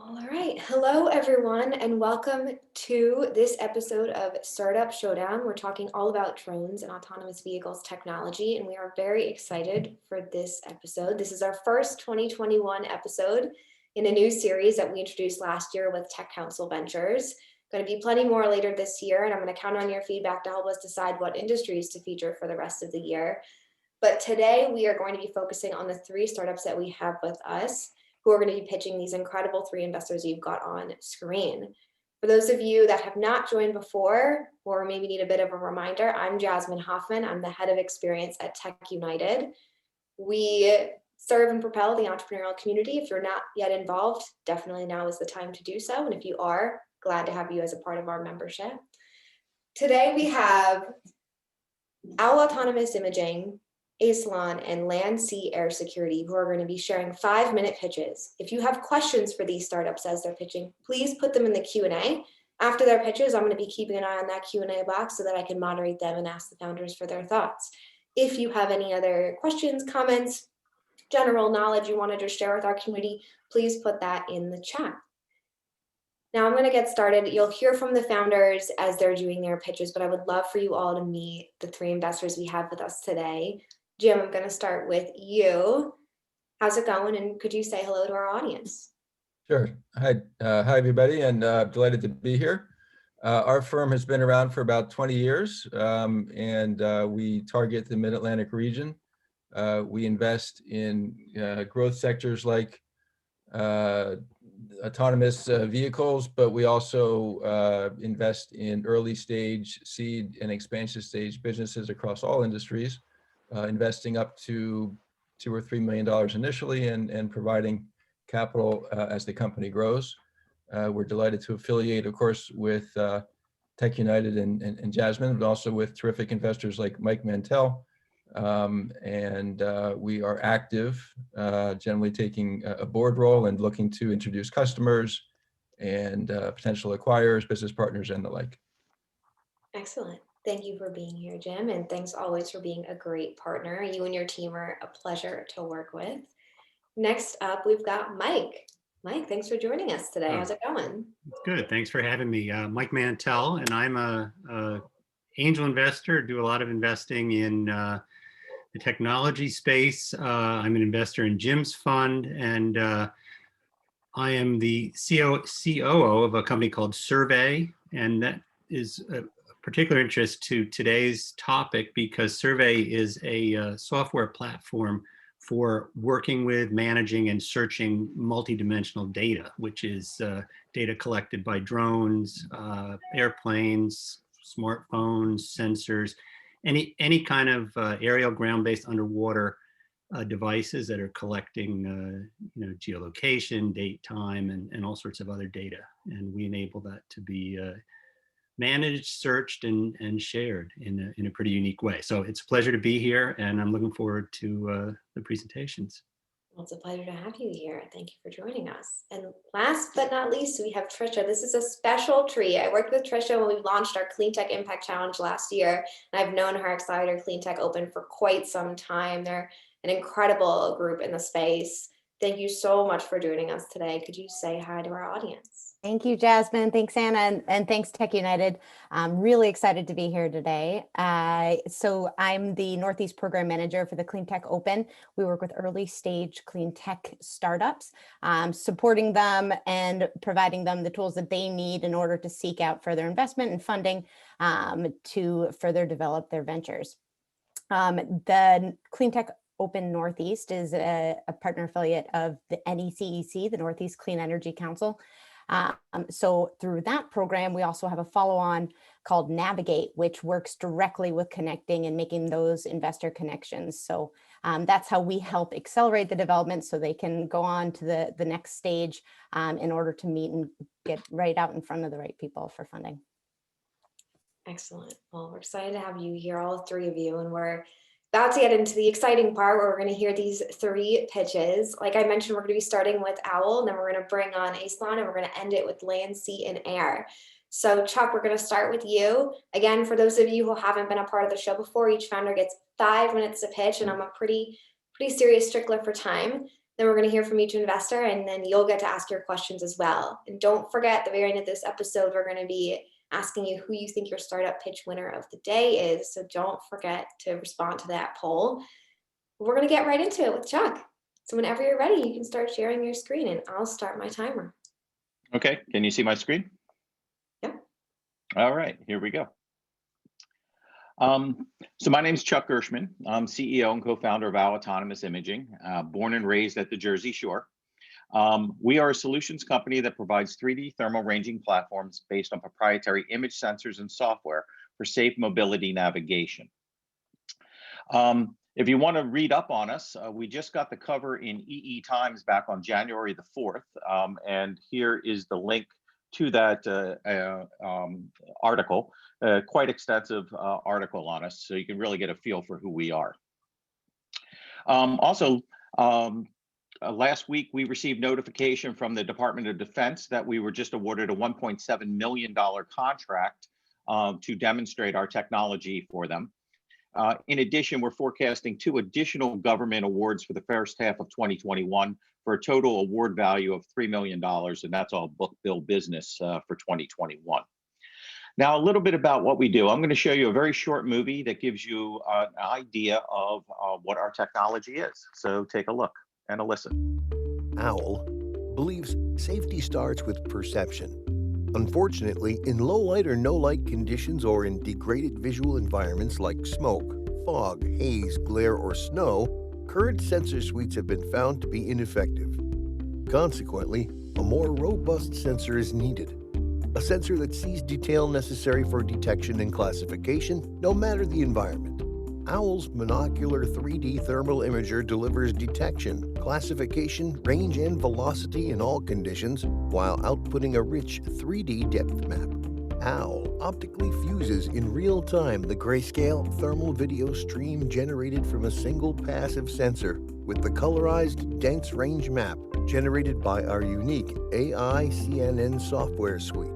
All right. Hello, everyone, and welcome to this episode of Startup Showdown. We're talking all about drones and autonomous vehicles technology, and we are very excited for this episode. This is our first 2021 episode in a new series that we introduced last year with Tech Council Ventures. Going to be plenty more later this year, and I'm going to count on your feedback to help us decide what industries to feature for the rest of the year. But today we are going to be focusing on the three startups that we have with us, who are going to be pitching these incredible three investors you've got on screen. For those of you that have not joined before, or maybe need a bit of a reminder, I'm Jasmine Hoffman. I'm the head of experience at TechUnited. We serve and propel the entrepreneurial community. If you're not yet involved, definitely now is the time to do so. And if you are, glad to have you as a part of our membership. Today we have Owl Autonomous Imaging, Asalon, and Land Sea Air Security, who are going to be sharing 5-minute pitches. If you have questions for these startups as they're pitching, please put them in the Q&A. After their pitches, I'm going to be keeping an eye on that Q&A box so that I can moderate them and ask the founders for their thoughts. If you have any other questions, comments, general knowledge you wanted to share with our community, please put that in the chat. Now I'm going to get started. You'll hear from the founders as they're doing their pitches, but I would love for you all to meet the three investors we have with us today. Jim, I'm going to start with you. How's it going? And could you say hello to our audience? Sure. Hi, everybody, and delighted to be here. Our firm has been around for about 20 years, and we target the Mid-Atlantic region. We invest in growth sectors like autonomous vehicles, but we also invest in early stage, seed, and expansion stage businesses across all industries, investing up to $2 or $3 million initially and providing capital as the company grows. We're delighted to affiliate, of course, with TechUnited and Jasmine, but also with terrific investors like Mike Mantell. And we are active, generally taking a board role and looking to introduce customers and potential acquirers, business partners, and the like. Excellent. Thank you for being here, Jim. And thanks always for being a great partner. You and your team are a pleasure to work with. Next up, we've got Mike. Mike, thanks for joining us today. How's it going? Good. Thanks for having me. Mike Mantell, and I'm a angel investor, do a lot of investing in the technology space. I'm an investor in Jim's fund, and I am the COO of a company called Survey, and that is a particular interest to today's topic because Survey is a software platform for working with, managing, and searching multidimensional data, which is data collected by drones, airplanes, smartphones, sensors, any kind of aerial, ground-based, underwater devices that are collecting geolocation, date, time, and all sorts of other data. And we enable that to be managed, searched, and shared in a pretty unique way. So it's a pleasure to be here, and I'm looking forward to the presentations. Well, it's a pleasure to have you here. Thank you for joining us. And last but not least, we have Trisha. This is a special treat. I worked with Trisha when we launched our Clean Tech Impact Challenge last year, and I've known her Accelerator Clean Tech Open for quite some time. They're an incredible group in the space. Thank you so much for joining us today. Could you say hi to our audience? Thank you, Jasmine. Thanks, Anna, and thanks, TechUnited. I'm really excited to be here today. So I'm the Northeast Program Manager for the Clean Tech Open. We work with early stage clean tech startups, supporting them and providing them the tools that they need in order to seek out further investment and funding to further develop their ventures. The Clean Tech Open Northeast is a partner affiliate of the NECEC, the Northeast Clean Energy Council. So through that program, we also have a follow-on called Navigate, which works directly with connecting and making those investor connections. So that's how we help accelerate the development so they can go on to the next stage in order to meet and get right out in front of the right people for funding. Excellent. Well, we're excited to have you here, all three of you, and we're about to get into the exciting part where we're going to hear these three pitches. Like I mentioned, we're going to be starting with Owl, and then we're going to bring on Asalon, and we're going to end it with Land, Sea, and Air. So Chuck, we're going to start with you. Again, for those of you who haven't been a part of the show before, each founder gets 5 minutes to pitch, and I'm a pretty serious stickler for time. Then we're going to hear from each investor, and then you'll get to ask your questions as well. And don't forget, at the very end of this episode, we're going to be asking you who you think your startup pitch winner of the day is. So don't forget to respond to that poll. We're going to get right into it with Chuck. So whenever you're ready, you can start sharing your screen, and I'll start my timer. Okay, can you see my screen? Yep. All right, here we go. So my name is Chuck Gershman. I'm CEO and co-founder of Autonomous Imaging, born and raised at the Jersey Shore. We are a solutions company that provides 3D thermal ranging platforms based on proprietary image sensors and software for safe mobility navigation. If you want to read up on us, we just got the cover in EE Times back on January the 4th, and here is the link to that article, quite extensive article on us, so you can really get a feel for who we are. Last week, we received notification from the Department of Defense that we were just awarded a $1.7 million contract to demonstrate our technology for them. In addition, we're forecasting 2 additional government awards for the first half of 2021 for a total award value of $3 million, and that's all book bill business for 2021. Now, a little bit about what we do. I'm going to show you a very short movie that gives you an idea of what our technology is. So take a look and a listen. OWL believes safety starts with perception. Unfortunately, in low light or no light conditions or in degraded visual environments like smoke, fog, haze, glare, or snow, current sensor suites have been found to be ineffective. Consequently, a more robust sensor is needed. A sensor that sees detail necessary for detection and classification, no matter the environment. OWL's monocular 3D thermal imager delivers detection, classification, range, and velocity in all conditions while outputting a rich 3D depth map. OWL optically fuses in real time the grayscale thermal video stream generated from a single passive sensor with the colorized dense range map generated by our unique AI CNN software suite.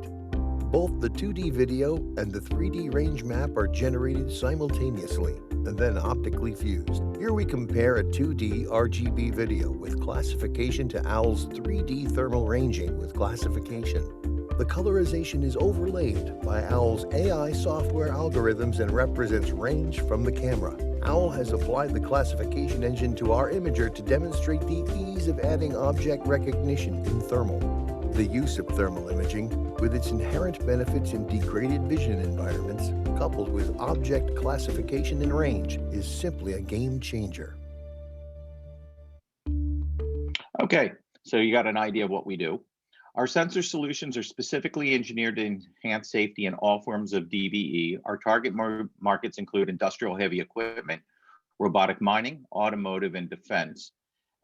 Both the 2D video and the 3D range map are generated simultaneously and then optically fused. Here we compare a 2D RGB video with classification to OWL's 3D thermal ranging with classification. The colorization is overlaid by OWL's AI software algorithms and represents range from the camera. OWL has applied the classification engine to our imager to demonstrate the ease of adding object recognition in thermal. The use of thermal imaging, with its inherent benefits in degraded vision environments, coupled with object classification and range, is simply a game changer. Okay, so you got an idea of what we do. Our sensor solutions are specifically engineered to enhance safety in all forms of DVE. Our target markets include industrial heavy equipment, robotic mining, automotive, and defense.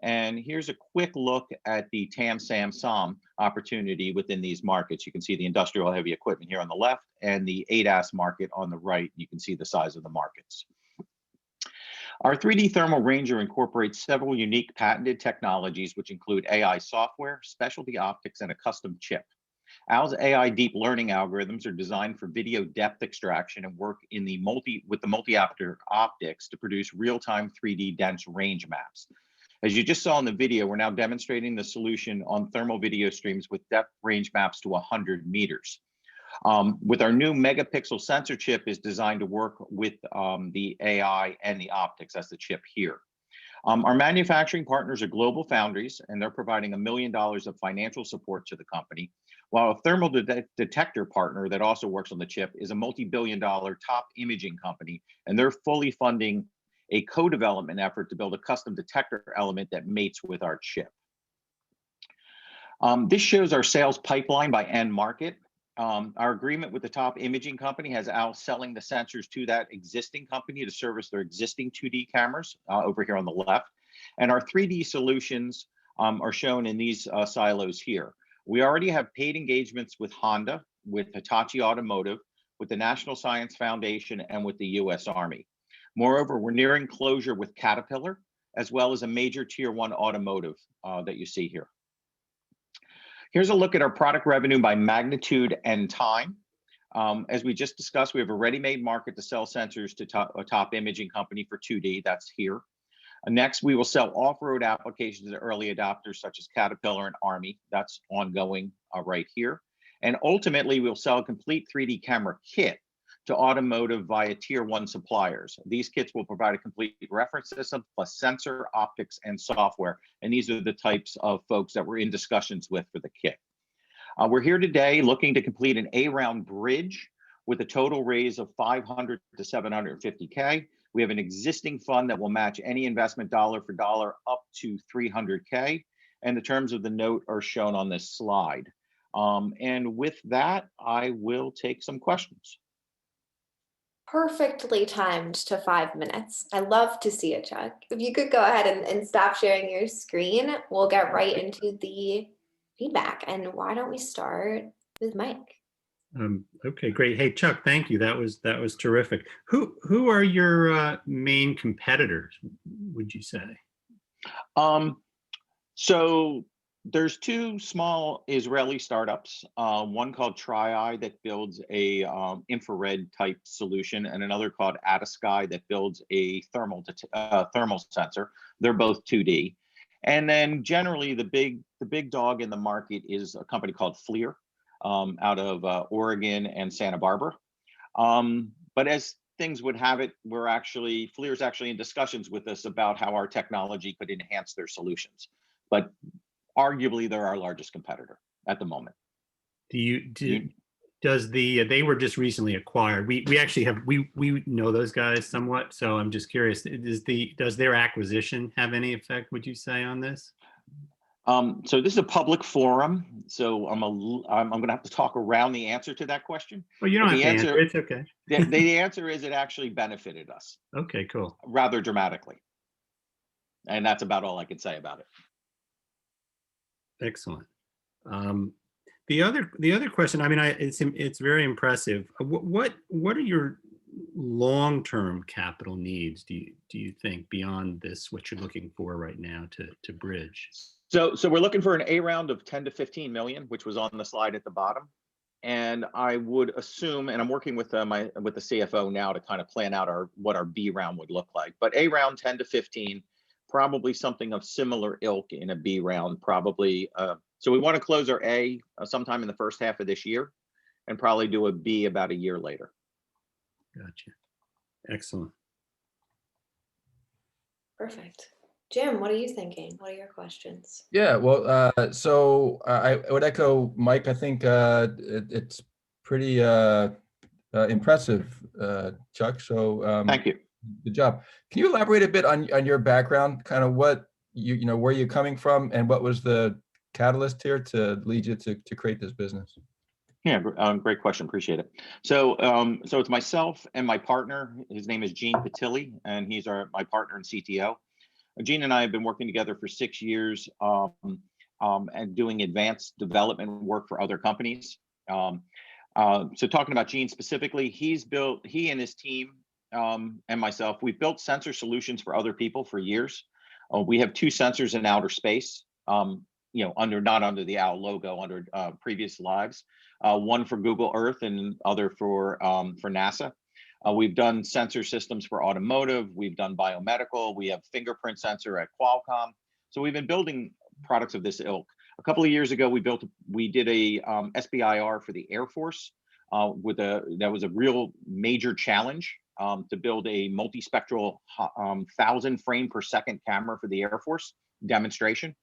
And here's a quick look at the TAM-SAM-SOM opportunity within these markets. You can see the industrial heavy equipment here on the left and the ADAS market on the right. You can see the size of the markets. Our 3D Thermal Ranger incorporates several unique patented technologies, which include AI software, specialty optics, and a custom chip. OWL's AI deep learning algorithms are designed for video depth extraction and work in the multi-aperture optics to produce real-time 3D dense range maps. As you just saw in the video, we're now demonstrating the solution on thermal video streams with depth range maps to 100 meters. With our new megapixel sensor chip is designed to work with the AI and the optics. That's the chip here. Our manufacturing partners are global foundries, and they're providing $1 million of financial support to the company, while a thermal detector partner that also works on the chip is a multi-billion-dollar top imaging company, and they're fully funding a co-development effort to build a custom detector element that mates with our chip. This shows our sales pipeline by end market. Our agreement with the top imaging company has OWL selling the sensors to that existing company to service their existing 2D cameras over here on the left. And our 3D solutions are shown in these silos here. We already have paid engagements with Honda, with Hitachi Automotive, with the National Science Foundation, and with the US Army. Moreover, we're nearing closure with Caterpillar, as well as a major tier 1 automotive that you see here. Here's a look at our product revenue by magnitude and time. As we just discussed, we have a ready-made market to sell sensors to a top imaging company for 2D, that's here. Next, we will sell off-road applications to early adopters such as Caterpillar and Army. That's ongoing right here. And ultimately, we'll sell a complete 3D camera kit to automotive via tier 1 suppliers. These kits will provide a complete reference system plus sensor, optics, and software. And these are the types of folks that we're in discussions with for the kit. We're here today looking to complete an A-round bridge with a total raise of 500 to 750K. We have an existing fund that will match any investment dollar for dollar up to 300K. And the terms of the note are shown on this slide. And with that, I will take some questions. Perfectly timed to 5 minutes. I love to see it, Chuck. If you could go ahead and stop sharing your screen, we'll get right into the feedback. And why don't we start with Mike? Okay, great. Hey, Chuck, thank you. That was terrific. Who are your main competitors, would you say? So there's 2 small Israeli startups, one called TriEye that builds a infrared type solution, and another called Atasky that builds a thermal sensor. They're both 2D. And then generally the big dog in the market is a company called FLIR out of Oregon and Santa Barbara. But as things would have it, FLIR's actually in discussions with us about how our technology could enhance their solutions. But arguably, they're our largest competitor at the moment. They were just recently acquired. We actually have, we know those guys somewhat. So I'm just curious, does their acquisition have any effect, would you say, on this? So this is a public forum, so I'm going to have to talk around the answer to that question. Well, you don't have to answer. It's okay. The answer is it actually benefited us. Okay, cool. Rather dramatically. And that's about all I can say about it. Excellent. The other question, I mean, it's very impressive. What are your long-term capital needs, do you think, beyond this, what you're looking for right now to bridge? So we're looking for an A round of 10 to 15 million, which was on the slide at the bottom. And I would assume, and I'm working with the CFO now to kind of plan out what our B round would look like. But A round 10 to 15, probably something of similar ilk in a B round, probably. So we want to close our A sometime in the first half of this year, and probably do a B about a year later. Gotcha. Excellent. Perfect. Jim, what are you thinking? What are your questions? Yeah, well, so I would echo Mike. I think it's pretty impressive, Chuck. So thank you. Good job. Can you elaborate a bit on your background, kind of what where you're coming from, and what was the catalyst here to lead you to create this business? Yeah, great question. Appreciate it. So it's myself and my partner. His name is Gene Patilli, and he's my partner and CTO. Gene and I have been working together for 6 years and doing advanced development work for other companies. So talking about Gene specifically, he and his team and myself, we've built sensor solutions for other people for years. We have 2 sensors in outer space, not under the OWL logo, under previous lives. One for Google Earth and other for NASA. We've done sensor systems for automotive. We've done biomedical. We have fingerprint sensor at Qualcomm. So we've been building products of this ilk. A couple of years ago, we did a SBIR for the Air Force. That was a real major challenge to build a multispectral 1,000 frame per second camera for the Air Force demonstration.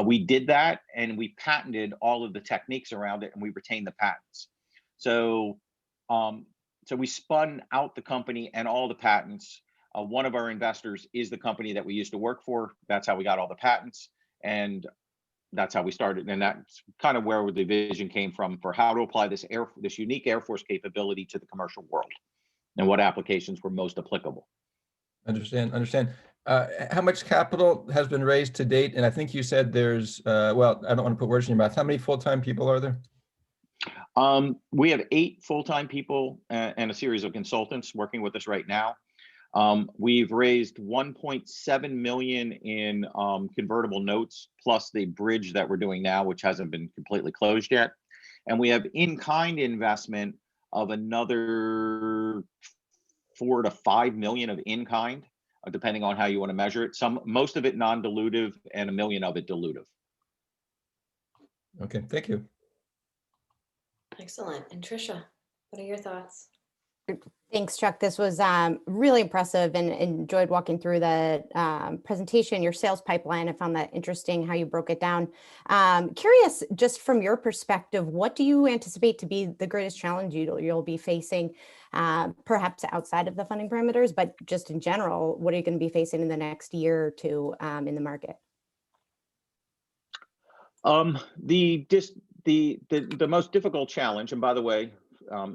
We did that, and we patented all of the techniques around it, and we retained the patents. So we spun out the company and all the patents. One of our investors is the company that we used to work for. That's how we got all the patents, and that's how we started. And that's kind of where the vision came from for how to apply this unique Air Force capability to the commercial world, and what applications were most applicable. Understand. How much capital has been raised to date? And I think you said there's, well, I don't want to put words in your mouth. How many full-time people are there? We have 8 full-time people and a series of consultants working with us right now. We've raised 1.7 million in convertible notes, plus the bridge that we're doing now, which hasn't been completely closed yet. And we have in-kind investment of another 4 to 5 million of in-kind depending on how you want to measure it. Most of it non-dilutive and 1 million of it dilutive. Okay, thank you. Excellent. And Trisha, what are your thoughts? Thanks, Chuck. This was really impressive, and enjoyed walking through the presentation, your sales pipeline. I found that interesting how you broke it down. Curious, just from your perspective, what do you anticipate to be the greatest challenge you'll be facing, perhaps outside of the funding parameters, but just in general, what are you going to be facing in the next year or two in the market? The most difficult challenge, and by the way,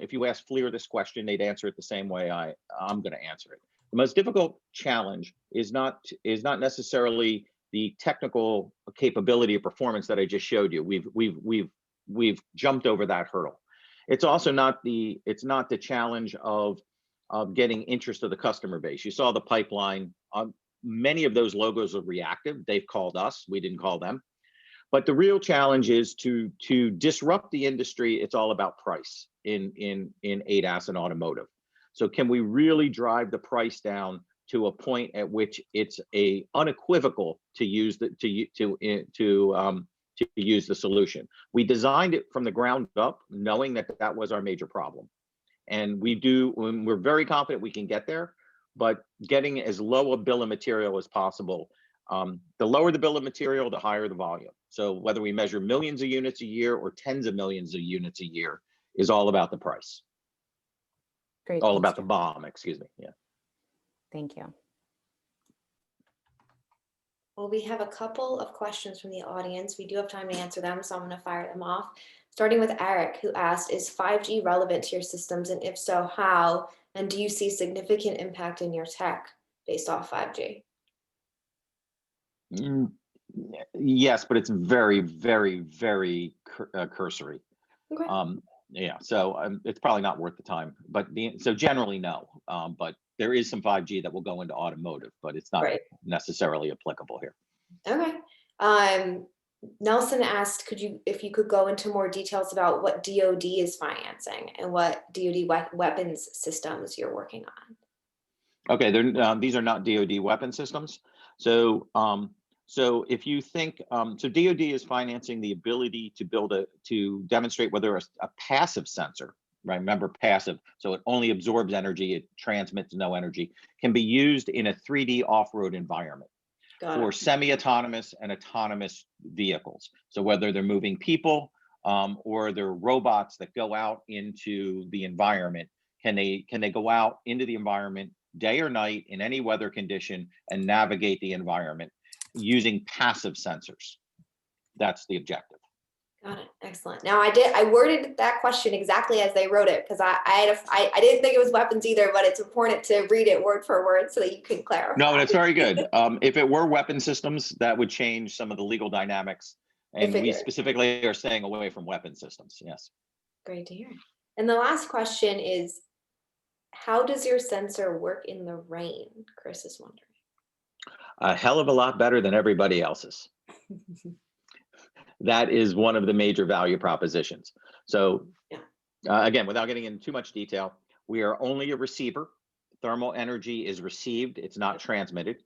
if you ask FLIR this question, they'd answer it the same way I'm going to answer it. The most difficult challenge is not necessarily the technical capability or performance that I just showed you. We've jumped over that hurdle. It's also not the challenge of getting interest of the customer base. You saw the pipeline. Many of those logos are reactive. They've called us. We didn't call them. But the real challenge is to disrupt the industry. It's all about price in ADAS and automotive. So can we really drive the price down to a point at which it's unequivocal to use the solution? We designed it from the ground up, knowing that was our major problem, and we're very confident we can get there. But getting as low a bill of material as possible. The lower the bill of material, the higher the volume. So whether we measure millions of units a year or tens of millions of units a year is all about the price. Great. All Thanks, about the Chuck. BOM, excuse me. Yeah. Thank you. Well, we have a couple of questions from the audience. We do have time to answer them, so I'm going to fire them off. Starting with Eric, who asked, is 5G relevant to your systems? And if so, how? And do you see significant impact in your tech based off 5G? Yes, but it's very, very, very cursory. Okay. Yeah, so it's probably not worth the time. But so generally, no. But there is some 5G that will go into automotive, but it's not necessarily applicable here. Okay. Nelson asked, if you could go into more details about what DoD is financing and what DoD weapons systems you're working on. Okay, these are not DoD weapon systems. So if you think, so DoD is financing the ability to demonstrate whether a passive sensor, right? Remember passive, so it only absorbs energy, it transmits no energy, can be used in a 3D off-road environment for semi-autonomous and autonomous vehicles. So whether they're moving people or they're robots that go out into the environment, can they go out into the environment day or night in any weather condition and navigate the environment using passive sensors? That's the objective. Got it. Excellent. Now I worded that question exactly as they wrote it, because I didn't think it was weapons either, but it's important to read it word for word so that you can clarify. No, that's very good. If it were weapon systems, that would change some of the legal dynamics. And we specifically are staying away from weapon systems. Yes. Great to hear. And the last question is, how does your sensor work in the rain? Chris is wondering. A hell of a lot better than everybody else's. That is one of the major value propositions. So again, without getting into too much detail, we are only a receiver. Thermal energy is received, it's not transmitted.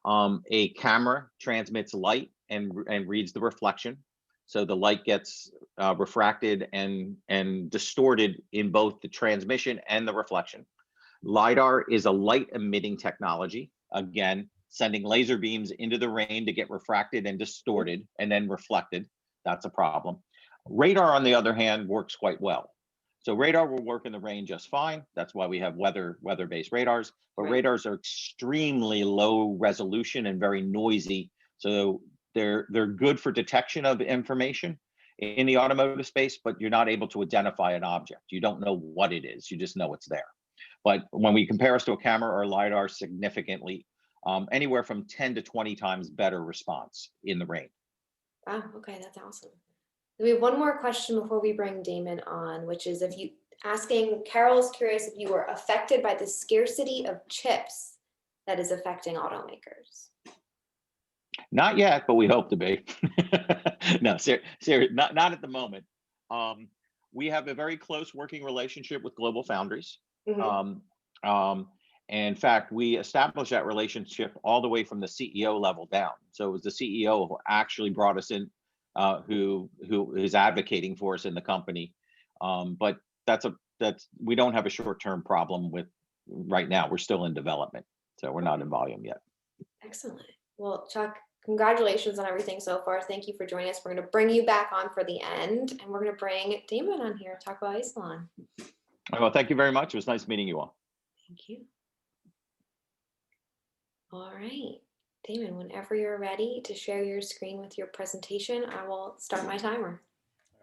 A camera transmits light and reads the reflection. So the light gets refracted and distorted in both the transmission and the reflection. LiDAR is a light emitting technology. Again, sending laser beams into the rain to get refracted and distorted and then reflected. That's a problem. Radar, on the other hand, works quite well. So radar will work in the rain just fine. That's why we have weather-based radars. But radars are extremely low resolution and very noisy. So they're good for detection of information in the automotive space, but you're not able to identify an object. You don't know what it is. You just know it's there. But when we compare us to a camera or LiDAR, significantly, anywhere from 10 to 20 times better response in the rain. Wow, okay, that's awesome. We have one more question before we bring Damon on, which is Carol's curious if you were affected by the scarcity of chips that is affecting automakers. Not yet, but we hope to be. No, not at the moment. We have a very close working relationship with Global Foundries. And in fact, we established that relationship all the way from the CEO level down. So it was the CEO who actually brought us in, who is advocating for us in the company. But that's we don't have a short-term problem with right now. We're still in development, so we're not in volume yet. Excellent. Well, Chuck, congratulations on everything so far. Thank you for joining us. We're going to bring you back on for the end, and we're going to bring Damon on here to talk about Isilon. Well, thank you very much. It was nice meeting you all. Thank you. All right, Damon, whenever you're ready to share your screen with your presentation, I will start my timer.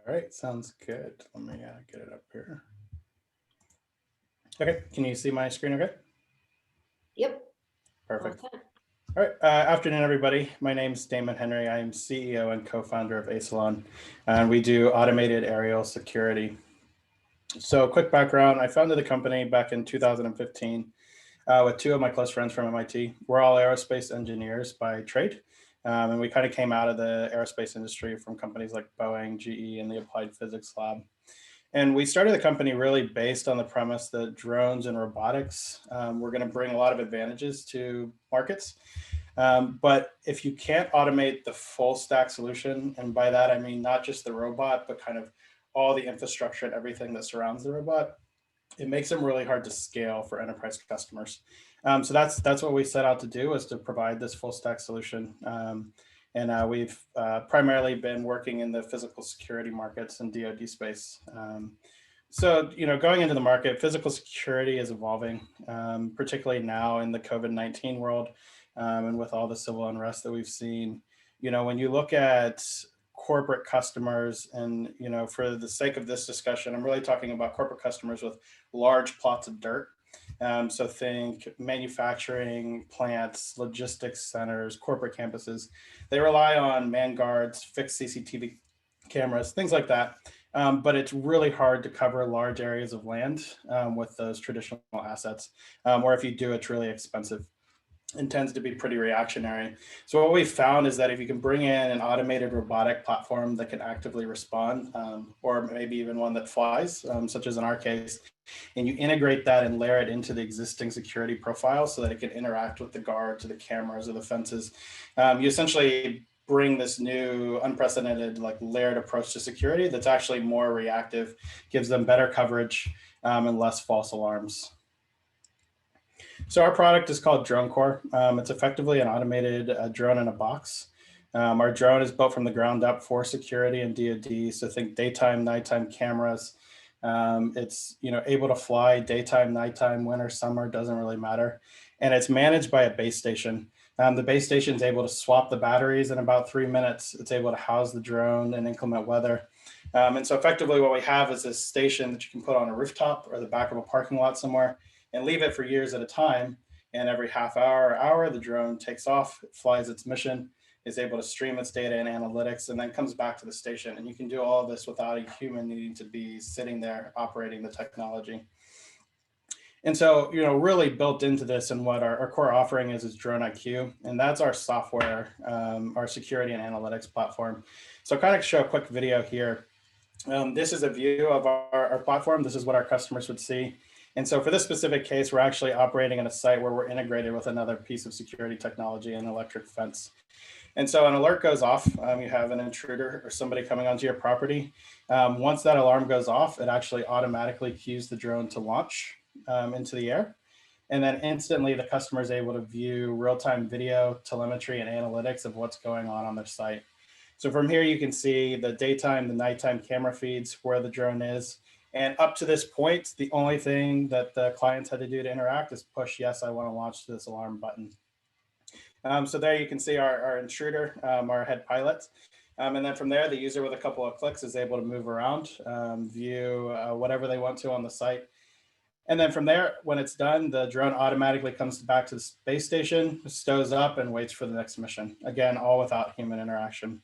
All right, sounds good. Let me get it up here. Okay, can you see my screen okay? Yep. Perfect. All set. All right, afternoon, everybody. My name is Damon Henry. I am CEO and co-founder of Isilon, and we do automated aerial security. So quick background, I founded the company back in 2015 with two of my close friends from MIT. We're all aerospace engineers by trade, and we kind of came out of the aerospace industry from companies like Boeing, GE, and the Applied Physics Lab. And we started the company really based on the premise that drones and robotics were going to bring a lot of advantages to markets. But if you can't automate the full stack solution, and by that I mean not just the robot, but kind of all the infrastructure and everything that surrounds the robot, it makes them really hard to scale for enterprise customers. So that's what we set out to do, is to provide this full stack solution. And we've primarily been working in the physical security markets and DoD space. So, going into the market, physical security is evolving, particularly now in the COVID-19 world, and with all the civil unrest that we've seen. When you look at corporate customers, and for the sake of this discussion, I'm really talking about corporate customers with large plots of dirt. So think manufacturing plants, logistics centers, corporate campuses. They rely on man guards, fixed CCTV cameras, things like that. But it's really hard to cover large areas of land with those traditional assets. Or if you do, it's really expensive and tends to be pretty reactionary. So what we found is that if you can bring in an automated robotic platform that can actively respond, or maybe even one that flies, such as in our case, and you integrate that and layer it into the existing security profile so that it can interact with the guards or the cameras or the fences, you essentially bring this new unprecedented layered approach to security that's actually more reactive, gives them better coverage and less false alarms. So our product is called Drone Core. It's effectively an automated drone in a box. Our drone is built from the ground up for security and DoD. So think daytime, nighttime cameras. It's able to fly daytime, nighttime, winter, summer, doesn't really matter. And it's managed by a base station. The base station is able to swap the batteries in about 3 minutes. It's able to house the drone in inclement weather. And so effectively what we have is this station that you can put on a rooftop or the back of a parking lot somewhere and leave it for years at a time. And every half hour or hour, the drone takes off, it flies its mission, is able to stream its data and analytics, and then comes back to the station. And you can do all of this without a human needing to be sitting there operating the technology. And so, really built into this and what our core offering is Drone IQ. And that's our software, our security and analytics platform. So kind of show a quick video here. This is a view of our platform. This is what our customers would see. And so for this specific case, we're actually operating in a site where we're integrated with another piece of security technology, an electric fence. And so an alert goes off, you have an intruder or somebody coming onto your property. Once that alarm goes off, it actually automatically cues the drone to launch into the air. And then instantly the customer is able to view real-time video, telemetry, and analytics of what's going on their site. So from here, you can see the daytime, the nighttime camera feeds, where the drone is. And up to this point, the only thing that the clients had to do to interact is push, yes, I want to launch this alarm button. So there you can see our intruder, our head pilot. And then from there, the user with a couple of clicks is able to move around, view whatever they want to on the site. And then from there, when it's done, the drone automatically comes back to the space station, stows up, and waits for the next mission. Again, all without human interaction.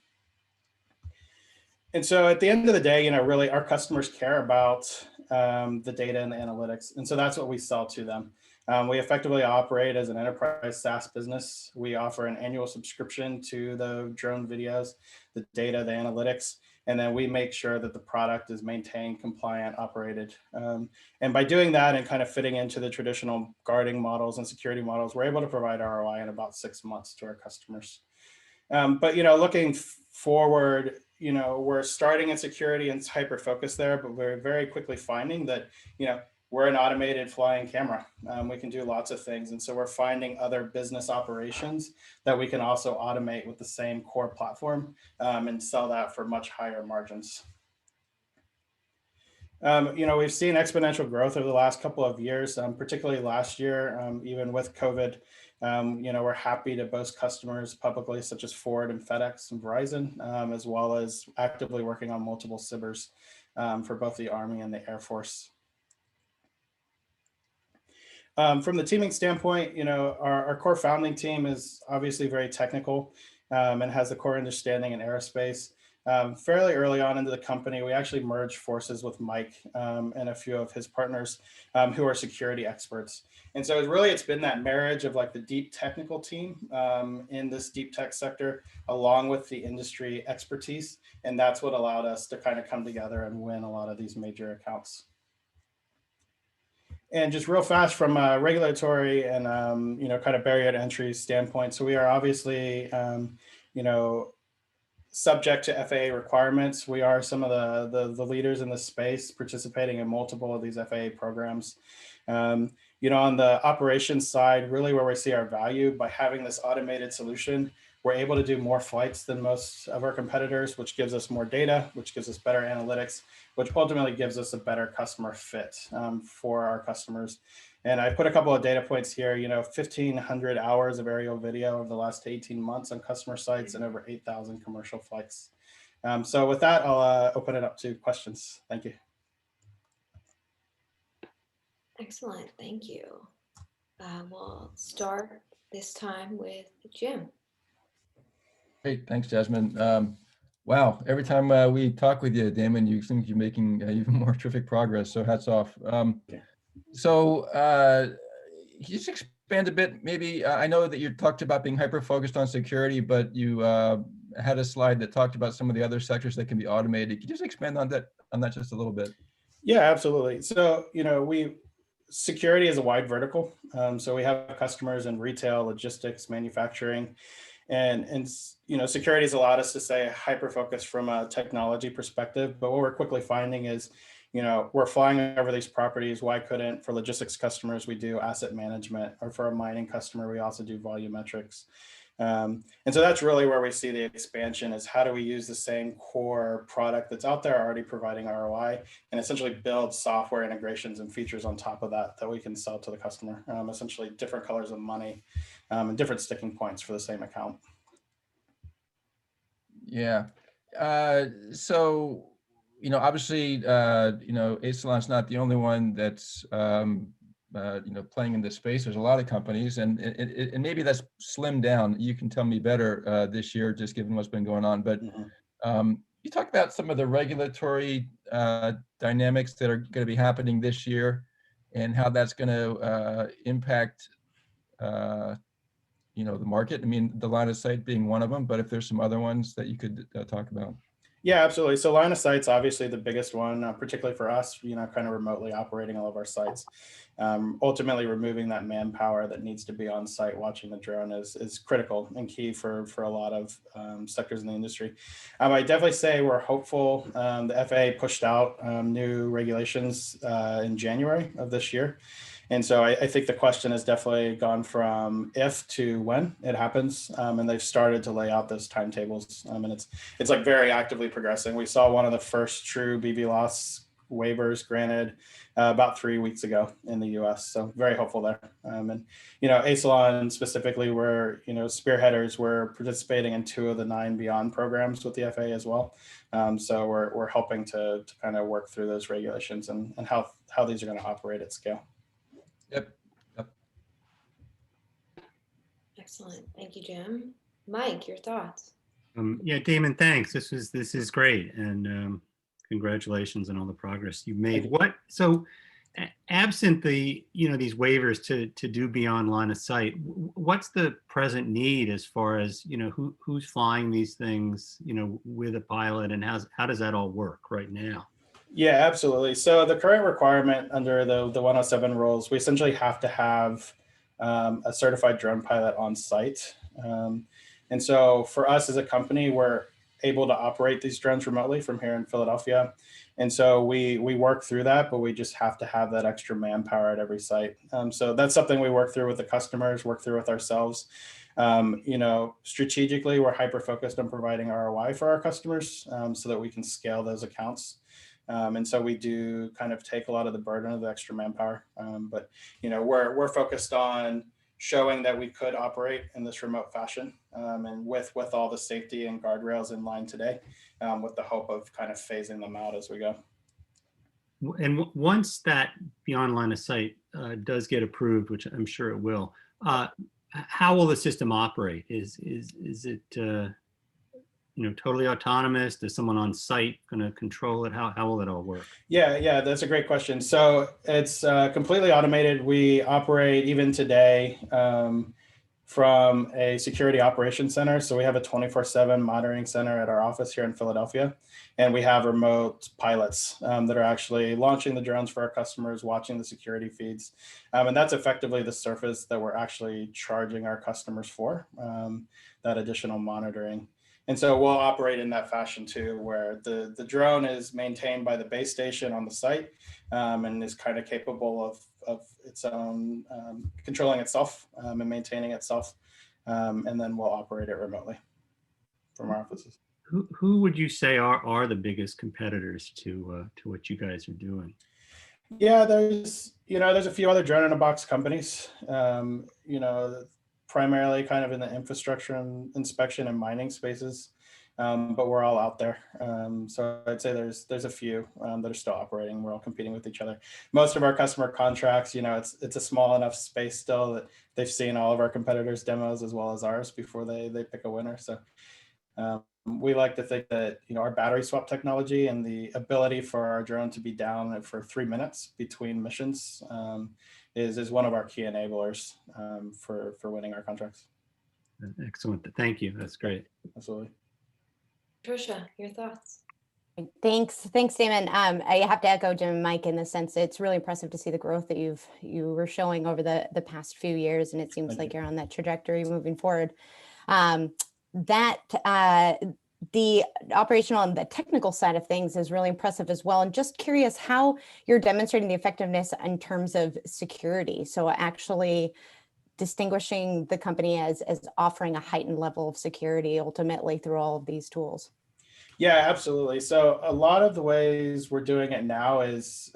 And so at the end of the day, really our customers care about the data and the analytics. And so that's what we sell to them. We effectively operate as an enterprise SaaS business. We offer an annual subscription to the drone videos, the data, the analytics. and then we make sure that the product is maintained, compliant, operated. And by doing that and kind of fitting into the traditional guarding models and security models, we're able to provide ROI in about 6 months to our customers. But looking forward, we're starting in security and hyper focused there, but we're very quickly finding that we're an automated flying camera. We can do lots of things, and so we're finding other business operations that we can also automate with the same core platform and sell that for much higher margins. We've seen exponential growth over the last couple of years, particularly last year, even with COVID. We're happy to boast customers publicly such as Ford and FedEx and Verizon, as well as actively working on multiple CBRs for both the Army and the Air Force. From the teaming standpoint, our core founding team is obviously very technical and has a core understanding in aerospace. Fairly early on into the company, we actually merged forces with Mike and a few of his partners who are security experts. And so it's been that marriage of like the deep technical team in this deep tech sector, along with the industry expertise. And that's what allowed us to kind of come together and win a lot of these major accounts. And just real fast from a regulatory and, kind of barrier to entry standpoint. So we are obviously, subject to FAA requirements. We are some of the leaders in the space, participating in multiple of these FAA programs. On the operations side, really where we see our value by having this automated solution, we're able to do more flights than most of our competitors, which gives us more data, which gives us better analytics, which ultimately gives us a better customer fit for our customers. And I put a couple of data points here, 1,500 hours of aerial video over the last 18 months on customer sites and over 8,000 commercial flights. So with that, I'll open it up to questions. Thank you. Excellent, thank you. We'll start this time with Jim. Great, thanks, Jasmine. Wow, every time we talk with you, Damon, you seem you're making even more terrific progress. So hats off. So can you just expand a bit? Maybe I know that you talked about being hyper focused on security, but you had a slide that talked about some of the other sectors that can be automated. Can you just expand on that just a little bit? Yeah, absolutely. So security is a wide vertical. So we have customers in retail, logistics, manufacturing. And security has allowed us to stay hyper focused from a technology perspective. But what we're quickly finding is, we're flying over these properties. Why couldn't, for logistics customers, we do asset management, or for a mining customer, we also do volumetrics. And so that's really where we see the expansion is how do we use the same core product that's out there already providing ROI and essentially build software integrations and features on top of that we can sell to the customer, essentially different colors of money and different sticking points for the same account. Yeah. So, obviously, Asalon's not the only one that's, playing in this space. There's a lot of companies and maybe that's slimmed down. You can tell me better this year, just given what's been going on. But you talk about some of the regulatory dynamics that are going to be happening this year and how that's going to impact, the market. I mean, the line of sight being one of them, but if there's some other ones that you could talk about. Yeah, absolutely. So line of sight's obviously the biggest one, particularly for us, kind of remotely operating all of our sites. Ultimately, removing that manpower that needs to be on site watching the drone is critical and key for a lot of sectors in the industry. I definitely say we're hopeful. The FAA pushed out new regulations in January of this year. And so I think the question has definitely gone from if to when it happens. And they've started to lay out those timetables. And it's like very actively progressing. We saw one of the first true BVLOS waivers granted about 3 weeks ago in the US. So very hopeful there. And, Asalon specifically, we're, spearheaders, we're participating in 2 of the 9 Beyond programs with the FAA as well. So we're helping to kind of work through those regulations and how these are going to operate at scale. Yep. Excellent. Thank you, Jim. Mike, your thoughts? Yeah, Damon, thanks. This is great, and congratulations on all the progress you've made. So absent the, these waivers to do beyond line of sight, what's the present need as far as, who's flying these things, with a pilot, and how does that all work right now? Yeah, absolutely. So the current requirement under the 107 rules, we essentially have to have a certified drone pilot on site. And so for us as a company, we're able to operate these drones remotely from here in Philadelphia. And so we work through that, but we just have to have that extra manpower at every site. So that's something we work through with the customers, work through with ourselves. Strategically, we're hyper focused on providing ROI for our customers so that we can scale those accounts. And so we do kind of take a lot of the burden of the extra manpower. But we're focused on showing that we could operate in this remote fashion, and with all the safety and guardrails in line today, with the hope of kind of phasing them out as we go. And once that beyond line of sight does get approved, which I'm sure it will, how will the system operate? Is it totally autonomous? Is someone on site going to control it? How will it all work? Yeah, that's a great question. So it's completely automated. We operate even today from a security operations center. So we have a 24/7 monitoring center at our office here in Philadelphia, and we have remote pilots that are actually launching the drones for our customers, watching the security feeds, and that's effectively the surface that we're actually charging our customers for, that additional monitoring. And so we'll operate in that fashion too, where the drone is maintained by the base station on the site, and is kind of capable of its own controlling itself and maintaining itself. And then we'll operate it remotely from our offices. Who would you say are the biggest competitors to what you guys are doing? Yeah, there's a few other drone in a box companies, primarily kind of in the infrastructure and inspection and mining spaces, but we're all out there. So I'd say there's a few that are still operating. We're all competing with each other. Most of our customer contracts, it's a small enough space still that they've seen all of our competitors' demos as well as ours before they pick a winner. So we like to think that our battery swap technology and the ability for our drone to be down for 3 minutes between missions is one of our key enablers for winning our contracts. Excellent. Thank you. That's great. Absolutely. Trisha, your thoughts? Thanks, Damon. I have to echo Jim and Mike in the sense it's really impressive to see the growth that you were showing over the past few years, and it seems like you're on that trajectory moving forward. The operational and the technical side of things is really impressive as well. And just curious how you're demonstrating the effectiveness in terms of security. So actually distinguishing the company as offering a heightened level of security ultimately through all of these tools. Yeah, absolutely. So a lot of the ways we're doing it now is,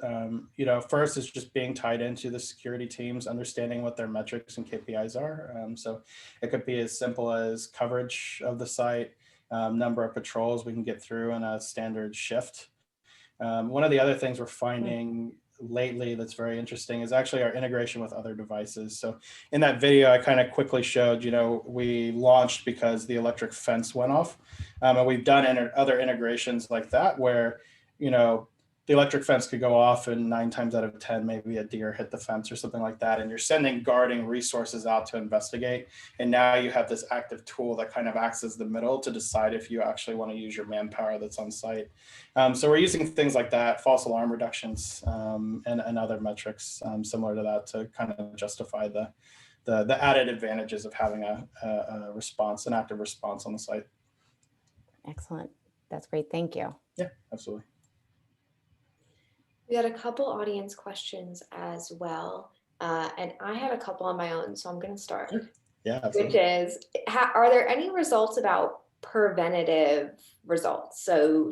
first is just being tied into the security teams, understanding what their metrics and KPIs are. So it could be as simple as coverage of the site, number of patrols we can get through in a standard shift. One of the other things we're finding lately that's very interesting is actually our integration with other devices. So in that video, I kind of quickly showed, we launched because the electric fence went off. And we've done other integrations like that where, the electric fence could go off and 9 times out of 10, maybe a deer hit the fence or something like that. And you're sending guarding resources out to investigate. And now you have this active tool that kind of acts as the middle to decide if you actually want to use your manpower that's on site. So we're using things like that, false alarm reductions, and other metrics similar to that to kind of justify the added advantages of having a response, an active response on the site. Excellent. That's great. Thank you. Yeah, absolutely. We had a couple audience questions as well. And I had a couple on my own, so I'm going to start. Sure. Yeah, absolutely. Which is, are there any results about preventative results? So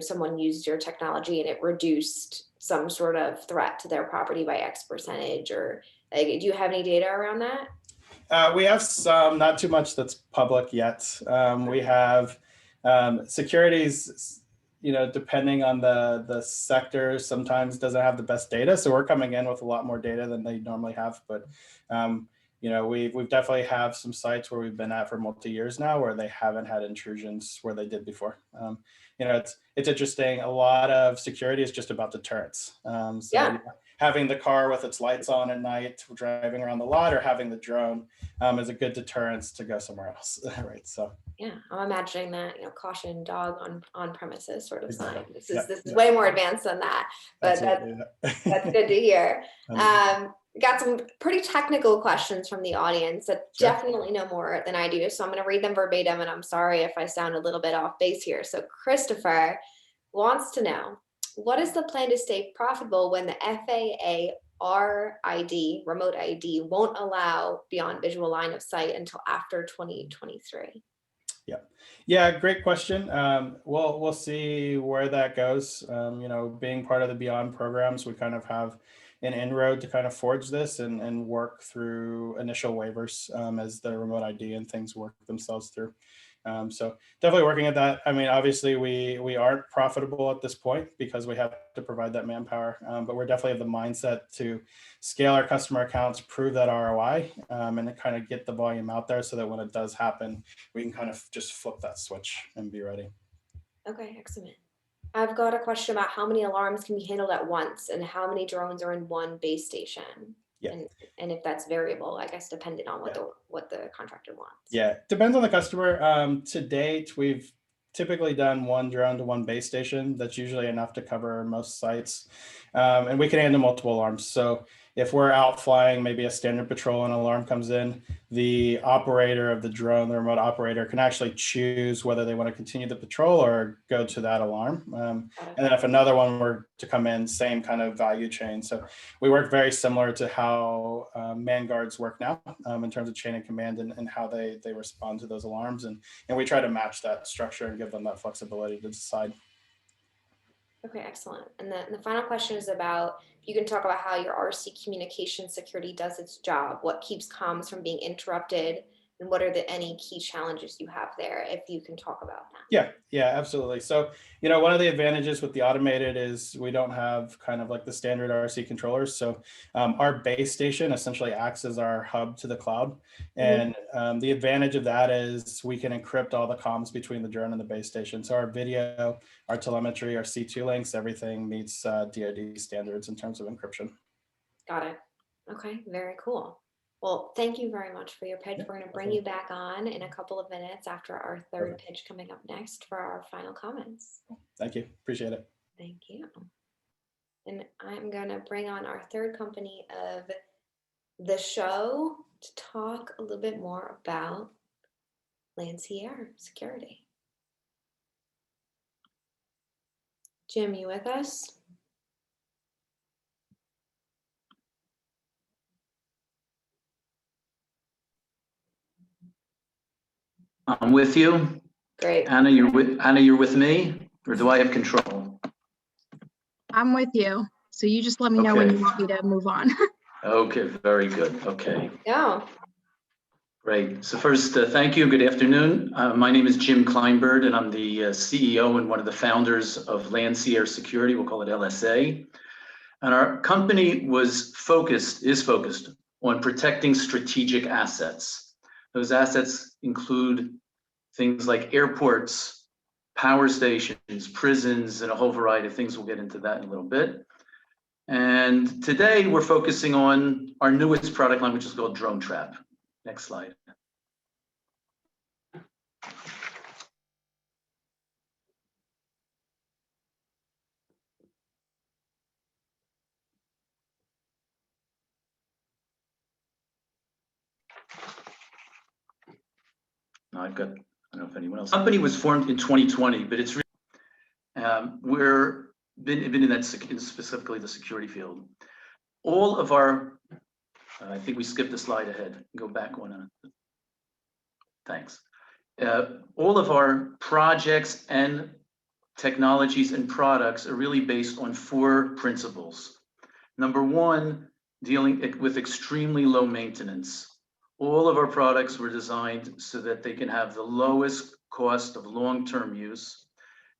someone used your technology and it reduced some sort of threat to their property by X percentage, or do you have any data around that? We have some, not too much that's public yet. We have securities, depending on the sector, sometimes doesn't have the best data. So we're coming in with a lot more data than they normally have. But, we've definitely have some sites where we've been at for multi-years now where they haven't had intrusions where they did before. it's interesting. A lot of security is just about deterrence. Yeah. Having the car with its lights on at night, driving around the lot, or having the drone is a good deterrence to go somewhere else, right? So Yeah, I'm imagining that, caution dog on premises sort of sign. exactly. This is way more advanced than that, but that's good to hear. Got some pretty technical questions from the audience that Sure. definitely know more than I do. So I'm going to read them verbatim, and I'm sorry if I sound a little bit off base here. So Christopher wants to know, what is the plan to stay profitable when the FAA RID, remote ID, won't allow beyond visual line of sight until after 2023? Yeah, great question. We'll see where that goes. Being part of the Beyond programs, we kind of have an inroad to kind of forge this and work through initial waivers as the remote ID and things work themselves through. So definitely working at that. I mean, obviously we aren't profitable at this point because we have to provide that manpower, but we're definitely of the mindset to scale our customer accounts, prove that ROI, and then kind of get the volume out there so that when it does happen, we can kind of just flip that switch and be ready. Okay, excellent. I've got a question about how many alarms can be handled at once and how many drones are in one base station. Yeah. And if that's variable, I guess, depending on what the contractor wants. Yeah, depends on the customer. To date, we've typically done one drone to one base station. That's usually enough to cover most sites. And we can handle multiple alarms. So if we're out flying maybe a standard patrol and an alarm comes in, the operator of the drone, the remote operator, can actually choose whether they want to continue the patrol or go to that alarm. And then if another one were to come in, same kind of value chain. So we work very similar to how man guards work now in terms of chain of command and how they respond to those alarms. And we try to match that structure and give them that flexibility to decide. Okay, excellent. And then the final question is about, if you can talk about how your RC communication security does its job, what keeps comms from being interrupted, and what are any key challenges you have there, if you can talk about that? Yeah, absolutely. So, one of the advantages with the automated is we don't have kind of like the standard RC controllers. So our base station essentially acts as our hub to the cloud. And the advantage of that is we can encrypt all the comms between the drone and the base station. So our video, our telemetry, our C2 links, everything meets DoD standards in terms of encryption. Got it. Okay, very cool. Well, thank you very much for your pitch. We're going to bring you back on in a couple of minutes after our third pitch coming up next for our final comments. Thank you. Appreciate it. Thank you. And I'm going to bring on our third company of the show to talk a little bit more about Lancier Security. Jim, you with us? I'm with you. Great. Anna, you're with me, or do I have control? I'm with you. So you just let me know when you want me to move on. Okay, very good. Okay. Yeah. Great. So first, thank you. Good afternoon. My name is Jim Kleinberg, and I'm the CEO and one of the founders of Lancier Security. We'll call it LSA. And our company is focused on protecting strategic assets. Those assets include things like airports, power stations, prisons, and a whole variety of things. We'll get into that in a little bit. And today we're focusing on our newest product line, which is called Drone Trap. Next slide. No, I don't know if anyone else. The company was formed in 2020, but it's we're been in that specifically the security field. All of our, I think we skipped a slide ahead. Go back one. Thanks. All of our projects and technologies and products are really based on 4 principles. Number 1, dealing with extremely low maintenance. All of our products were designed so that they can have the lowest cost of long-term use.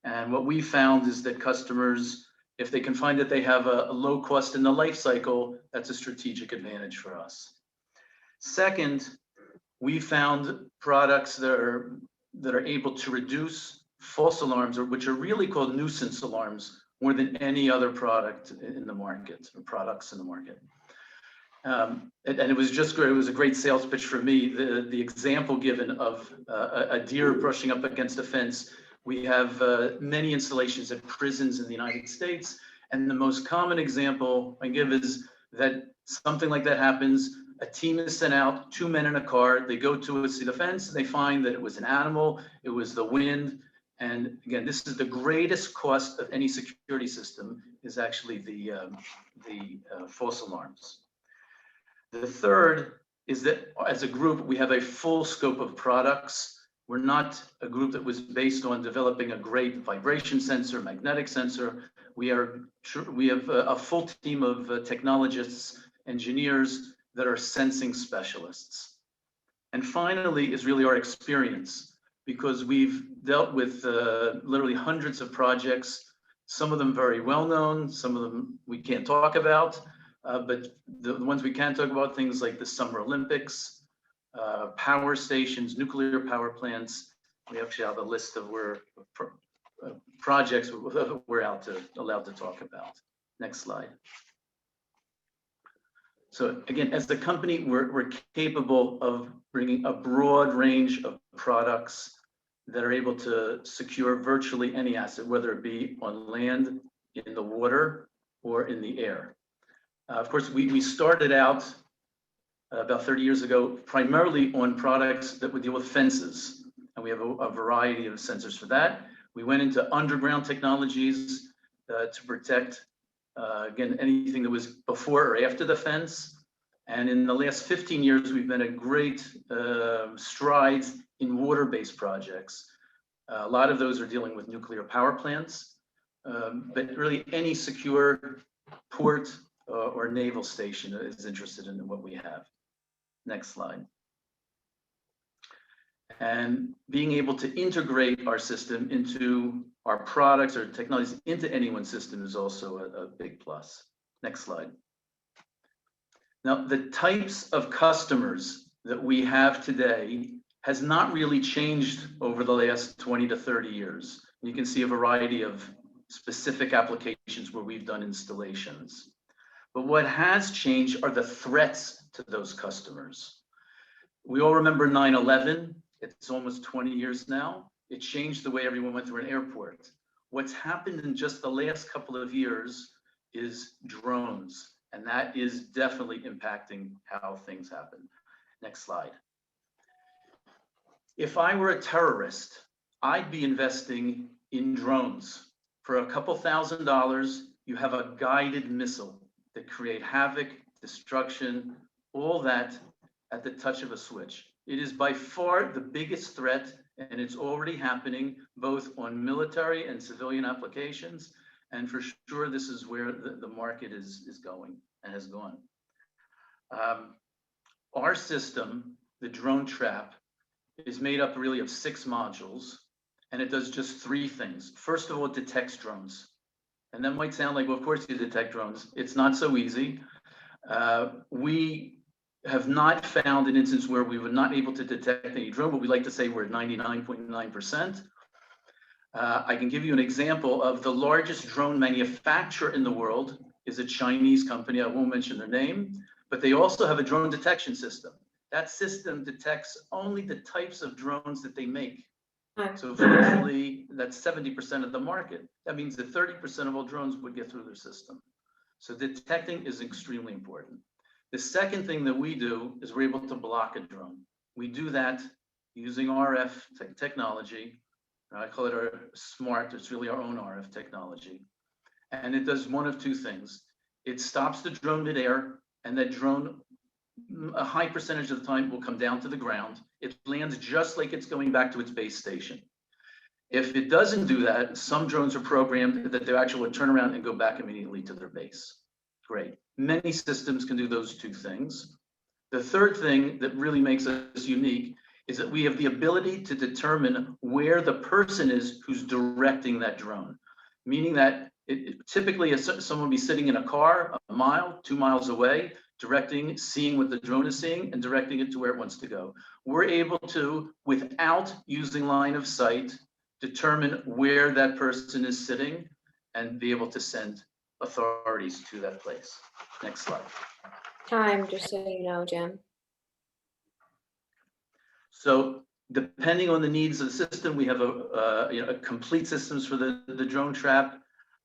And what we found is that customers, if they can find that they have a low cost in the life cycle, that's a strategic advantage for us. Second, we found products that are able to reduce false alarms, which are really called nuisance alarms, more than any other product in the market, or products in the market. And it was just great. It was a great sales pitch for me. The example given of a deer brushing up against a fence. We have many installations at prisons in the United States. And the most common example I give is that something like that happens. A team is sent out, 2 men in a car. They go to see the fence, and they find that it was an animal, it was the wind. And again, this is the greatest cost of any security system, is actually the false alarms. The third is that as a group, we have a full scope of products. We're not a group that was based on developing a great vibration sensor, magnetic sensor. We have a full team of technologists, engineers that are sensing specialists. And finally is really our experience, because we've dealt with literally hundreds of projects, some of them very well known, some of them we can't talk about. But the ones we can talk about, things like the Summer Olympics, power stations, nuclear power plants. We actually have a list of projects we're allowed to talk about. Next slide. So again, as a company, we're capable of bringing a broad range of products that are able to secure virtually any asset, whether it be on land, in the water, or in the air. Of course, we started out about 30 years ago, primarily on products that would deal with fences. And we have a variety of sensors for that. We went into underground technologies to protect, again, anything that was before or after the fence. And in the last 15 years, we've made a great strides in water-based projects. A lot of those are dealing with nuclear power plants, but really any secure port or naval station is interested in what we have. Next slide. And being able to integrate our system into our products or technologies into anyone's system is also a big plus. Next slide. Now, the types of customers that we have today has not really changed over the last 20 to 30 years. You can see a variety of specific applications where we've done installations. But what has changed are the threats to those customers. We all remember 9/11. It's almost 20 years now. It changed the way everyone went through an airport. What's happened in just the last couple of years is drones, and that is definitely impacting how things happen. Next slide. If I were a terrorist, I'd be investing in drones. For a couple $1,000s, you have a guided missile that create havoc, destruction, all that at the touch of a switch. It is by far the biggest threat, and it's already happening both on military and civilian applications. And for sure, this is where the market is going and has gone. Our system, the drone trap, is made up really of 6 modules, and it does just 3 things. First of all, it detects drones. And that might sound like, well, of course you detect drones. It's not so easy. We have not found an instance where we were not able to detect any drone, but we like to say we're at 99.9%. I can give you an example of the largest drone manufacturer in the world is a Chinese company. I won't mention their name, but they also have a drone detection system. That system detects only the types of drones that they make. So virtually, that's 70% of the market. That means that 30% of all drones would get through their system. So detecting is extremely important. The second thing that we do is we're able to block a drone. We do that using RF technology. I call it our smart, it's really our own RF technology. And it does one of 2 things. It stops the drone midair, and that drone, a high percentage of the time, will come down to the ground. It lands just like it's going back to its base station. If it doesn't do that, some drones are programmed that they actually would turn around and go back immediately to their base. Great. Many systems can do those 2 things. The third thing that really makes us unique is that we have the ability to determine where the person is who's directing that drone, meaning that typically someone will be sitting in a car a mile, 2 miles away, directing, seeing what the drone is seeing and directing it to where it wants to go. We're able to, without using line of sight, determine where that person is sitting, and be able to send authorities to that place. Next slide. Time, just so you know, Jim. So depending on the needs of the system, we have a complete systems for the drone trap.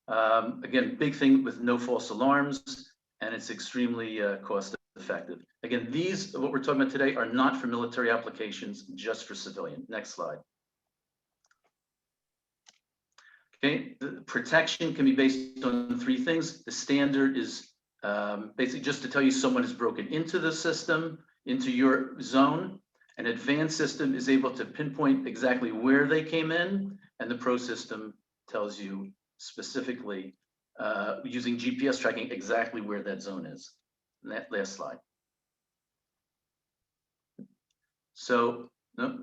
Again, big thing with no false alarms, and it's extremely cost effective. Again, these, what we're talking about today, are not for military applications, just for civilian. Next slide. Okay, the protection can be based on three things. The standard is basically just to tell you someone has broken into the system, into your zone. An advanced system is able to pinpoint exactly where they came in, and the pro system tells you specifically using GPS tracking exactly where that zone is. That last slide. So, no.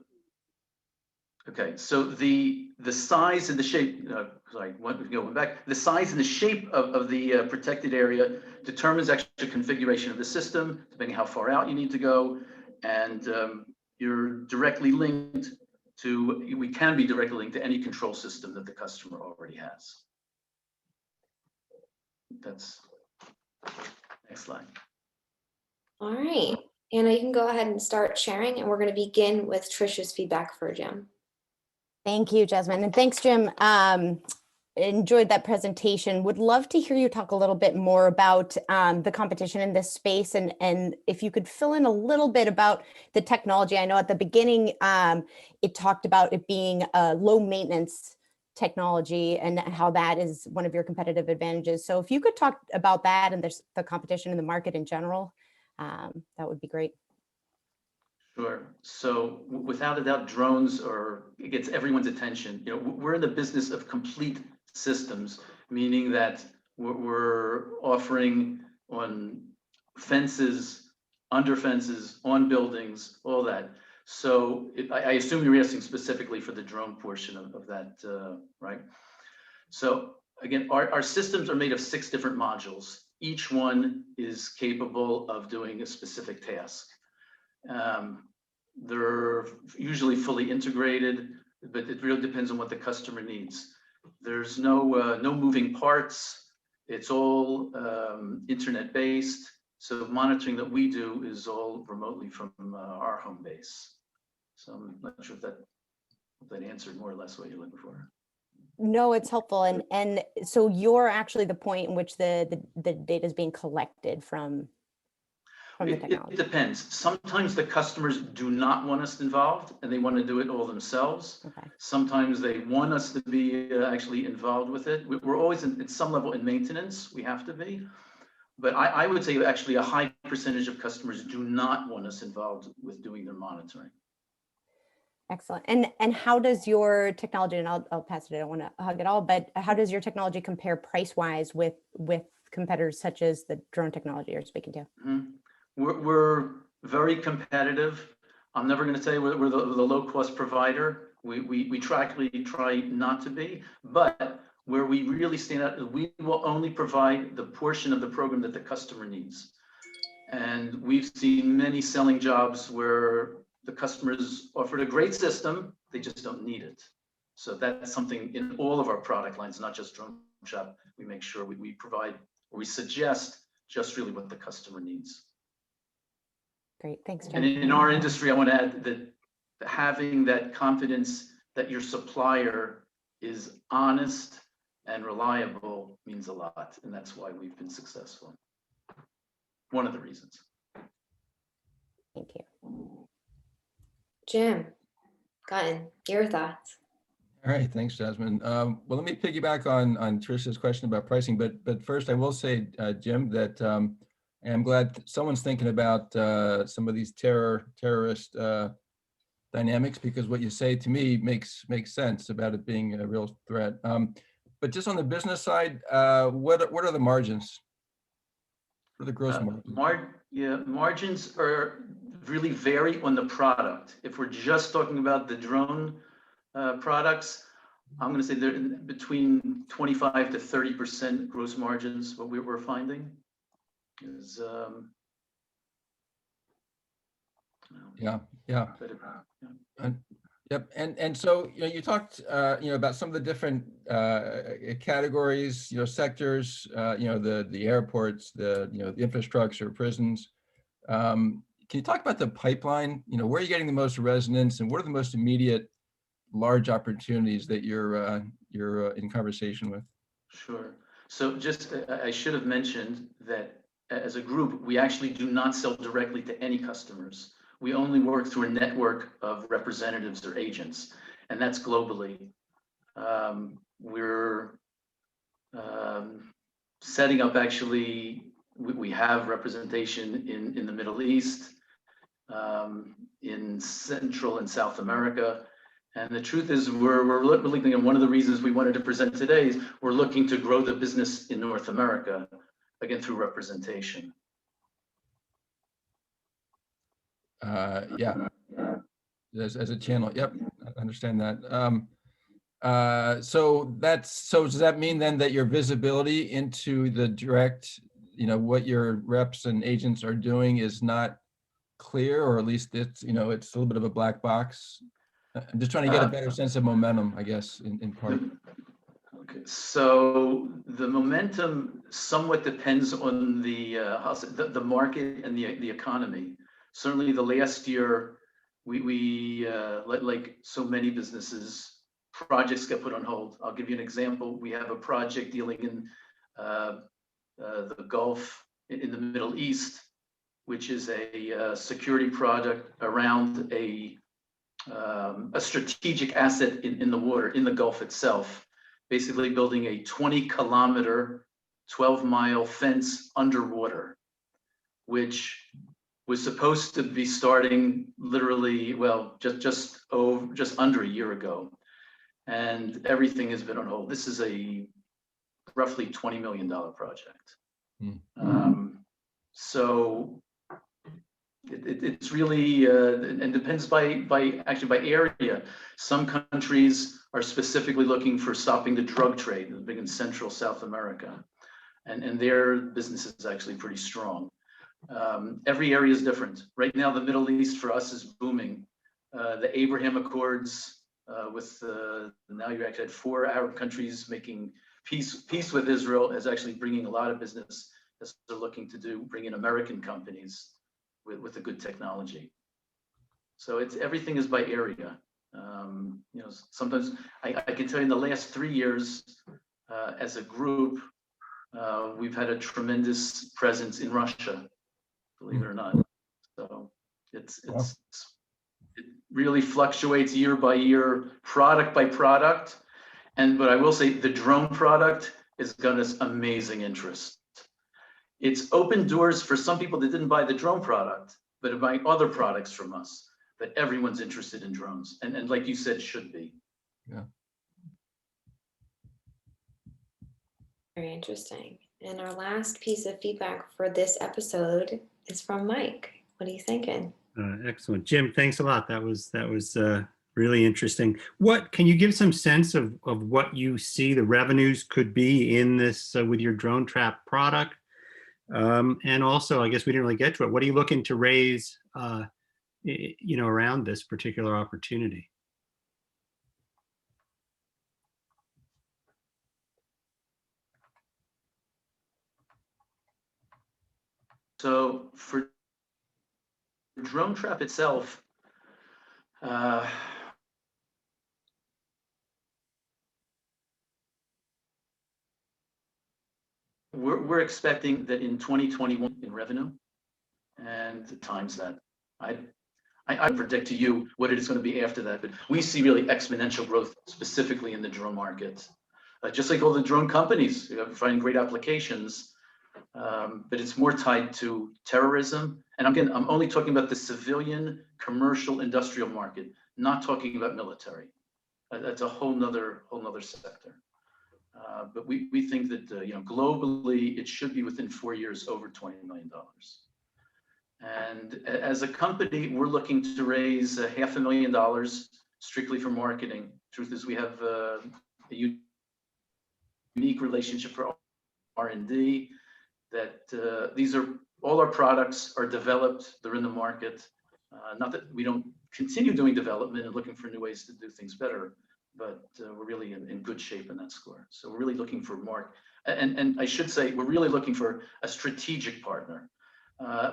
Okay, so the size and the shape, sorry, going back, the size and the shape of the protected area determines actually configuration of the system, depending how far out you need to go, and you're directly linked to, we can be directly linked to any control system that the customer already has. That's, next slide. All right, Anna, you can go ahead and start sharing, and we're going to begin with Trisha's feedback for Jim. Thank you, Jasmine, and thanks, Jim. Enjoyed that presentation. Would love to hear you talk a little bit more about the competition in this space, and if you could fill in a little bit about the technology. I know at the beginning it talked about it being a low maintenance technology and how that is one of your competitive advantages. So if you could talk about that and the competition in the market in general, that would be great. Sure. So without a doubt, drones it gets everyone's attention. You know, we're in the business of complete systems, meaning that we're offering on fences, under fences, on buildings, all that. So I assume you're asking specifically for the drone portion of that, right? So again, our systems are made of 6 different modules. Each one is capable of doing a specific task. They're usually fully integrated, but it really depends on what the customer needs. There's no moving parts. It's all internet based. So monitoring that we do is all remotely from our home base. So I'm not sure if that answered more or less what you're looking for. No, it's helpful. And so you're actually the point in which the data is being collected from the technology. It depends. Sometimes the customers do not want us involved and they want to do it all themselves. Okay. Sometimes they want us to be actually involved with it. We're always at some level in maintenance. We have to be. But I would say actually a high percentage of customers do not want us involved with doing their monitoring. Excellent. And how does your technology, and I'll pass it, I don't want to hug it all, but how does your technology compare price-wise with competitors such as the drone technology you're speaking to? Mm-hmm. We're very competitive. I'm never going to say we're the low-cost provider. We try not to be, but where we really stand out is we will only provide the portion of the program that the customer needs. And we've seen many selling jobs where the customers offered a great system, they just don't need it. So that's something in all of our product lines, not just Drone Shop. We make sure we provide, or we suggest just really what the customer needs. Great, thanks, Jim. And in our industry, I want to add that having that confidence that your supplier is honest and reliable means a lot, and that's why we've been successful. One of the reasons. Thank you. Jim, Cotton, your thoughts? All right, thanks, Jasmine. Well, let me piggyback on Trisha's question about pricing, but first I will say, Jim, that I'm glad someone's thinking about some of these terrorist dynamics, because what you say to me makes sense about it being a real threat. But just on the business side, what are the margins? What are the gross margins? Margins really vary on the product. If we're just talking about the drone products, I'm going to say they're between 25 to 30% gross margins. What we're finding is yeah. Yep. And so, you talked, about some of the different categories, sectors, the airports, the infrastructure, prisons. Can you talk about the pipeline? Where are you getting the most resonance, and what are the most immediate large opportunities that you're in conversation with? Sure. So just, I should have mentioned that as a group, we actually do not sell directly to any customers. We only work through a network of representatives or agents, and that's globally. We're setting up, actually, we have representation in the Middle East, in Central and South America. And the truth is, we're looking, and one of the reasons we wanted to present today is we're looking to grow the business in North America, again, through representation. Yeah, as a channel. Yep, I understand that. So does that mean then that your visibility into the direct, what your reps and agents are doing is not clear, or at least it's a little bit of a black box? I'm just trying to get a better sense of momentum, I guess, in part. Okay, so the momentum somewhat depends on the market and the economy. Certainly, the last year, we like so many businesses, projects get put on hold. I'll give you an example. We have a project dealing in the Gulf in the Middle East, which is a security product around a strategic asset in the water, in the Gulf itself, basically building a 20-kilometer, 12-mile fence underwater, which was supposed to be starting literally, well, just under a year ago. And everything has been on hold. This is a roughly $20 million project. So it's really, and depends by area. Some countries are specifically looking for stopping the drug trade, big in Central South America, and their business is actually pretty strong. Every area is different. Right now, the Middle East for us is booming. The Abraham Accords, with now you actually had 4 Arab countries making peace with Israel, is actually bringing a lot of business, as they're looking to bring in American companies with a good technology. So everything is by area. Sometimes I can tell you in the last 3 years, as a group, we've had a tremendous presence in Russia, believe it or not. So it really fluctuates year by year, product by product. But I will say the drone product has gotten us amazing interest. It's opened doors for some people that didn't buy the drone product, but are buying other products from us. But everyone's interested in drones, and like you said, should be. Yeah. Very interesting. And our last piece of feedback for this episode is from Mike. What are you thinking? Excellent, Jim. Thanks a lot. That was really interesting. What can you give some sense of what you see the revenues could be in this with your drone trap product? And also, I guess we didn't really get to it. What are you looking to raise, around this particular opportunity? So for drone trap itself, we're expecting that in 2021 in revenue, and times that. I predict to you what it is going to be after that, but we see really exponential growth specifically in the drone market. Just like all the drone companies, finding great applications, but it's more tied to terrorism. And I'm only talking about the civilian, commercial, industrial market, not talking about military. That's a whole nother sector. But we think that globally it should be within 4 years over $20 million. And as a company, we're looking to raise $500,000 strictly for marketing. Truth is, we have a unique relationship for R&D. That these are all our products are developed. They're in the market. Not that we don't continue doing development and looking for new ways to do things better. But we're really in good shape in that score. So we're really looking for and I should say, we're really looking for a strategic partner.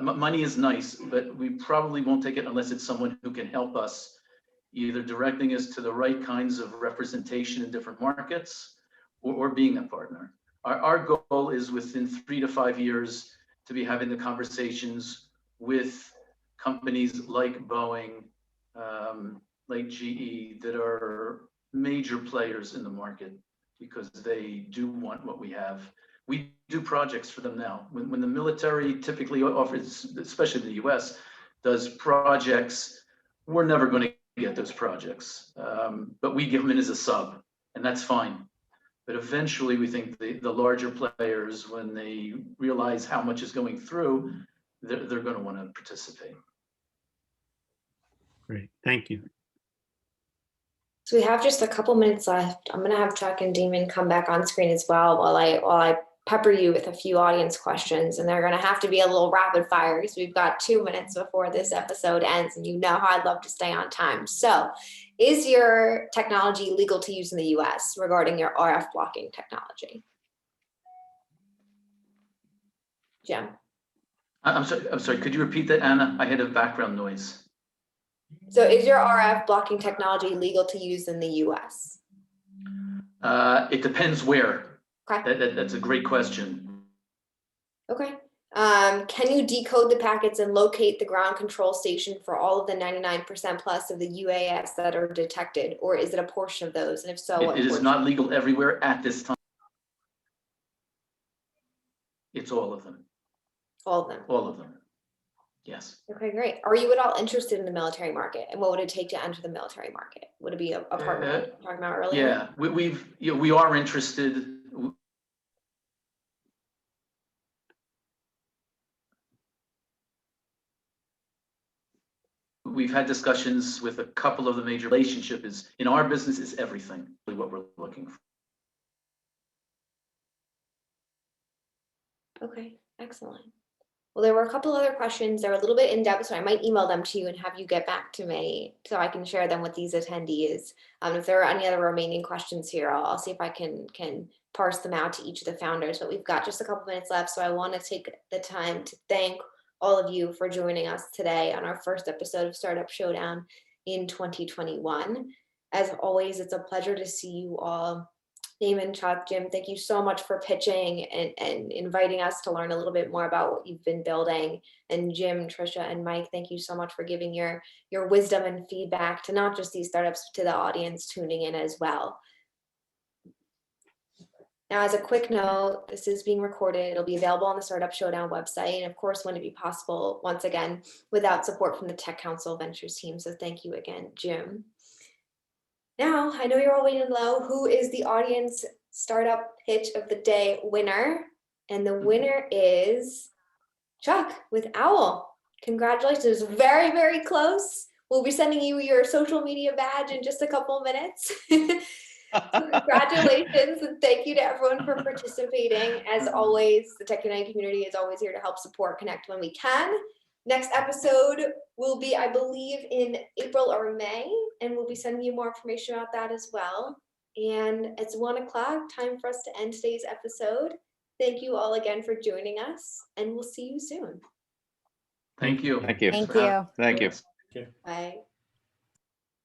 Money is nice, but we probably won't take it unless it's someone who can help us, either directing us to the right kinds of representation in different markets or being a partner. Our goal is within 3 to 5 years to be having the conversations with companies like Boeing, like GE, that are major players in the market, because they do want what we have. We do projects for them now. When the military typically offers, especially the US, does projects, we're never going to get those projects. But we give them in as a sub, and that's fine. But eventually we think the larger players, when they realize how much is going through, they're going to want to participate. Great, thank you. So we have just a couple minutes left. I'm going to have Chuck and Damon come back on screen as well while I pepper you with a few audience questions, and they're going to have to be a little rapid fire because we've got 2 minutes before this episode ends, and you know how I'd love to stay on time. So, is your technology legal to use in the US regarding your RF blocking technology? Jim? I'm sorry, could you repeat that, Anna? I had a background noise. So is your RF blocking technology legal to use in the US? It depends where. Okay. That's a great question. Okay. Can you decode the packets and locate the ground control station for all of the 99% plus of the UAS that are detected, or is it a portion of those? And if so, what It is portion? not legal everywhere at this time. It's all of them. All of them. All of them. Yes. Okay, great. Are you at all interested in the military market, and what would it take to enter the military market? Would it be a partner we were talking about earlier? Yeah, we are interested. We've had discussions with a couple of the major. Relationship is in our business is everything. What we're looking for. Okay, excellent. Well, there were a couple other questions. They're a little bit in depth, so I might email them to you and have you get back to me so I can share them with these attendees. If there are any other remaining questions here, I'll see if I can parse them out to each of the founders. But we've got just a couple minutes left, so I want to take the time to thank all of you for joining us today on our first episode of Startup Showdown in 2021. As always, it's a pleasure to see you all. Damon, Chuck, Jim, thank you so much for pitching and inviting us to learn a little bit more about what you've been building. And Jim, Trisha, and Mike, thank you so much for giving your wisdom and feedback to not just these startups, but to the audience tuning in as well. Now, as a quick note, this is being recorded. It'll be available on the Startup Showdown website. And of course, wouldn't it be possible, once again, without support from the Tech Council Ventures team. So thank you again, Jim. Now, I know you're all waiting low. Who is the audience startup pitch of the day winner? And the winner is Chuck with Owl. Congratulations. Very, very close. We'll be sending you your social media badge in just a couple minutes. So congratulations, and thank you to everyone for participating. As always, the TechUnited community is always here to help support, connect when we can. Next episode will be, I believe, in April or May, and we'll be sending you more information about that as well. And it's 1 o'clock, time for us to end today's episode. Thank you all again for joining us, and we'll see you soon. Thank you. Thank you. Thank you. Thank you. Bye.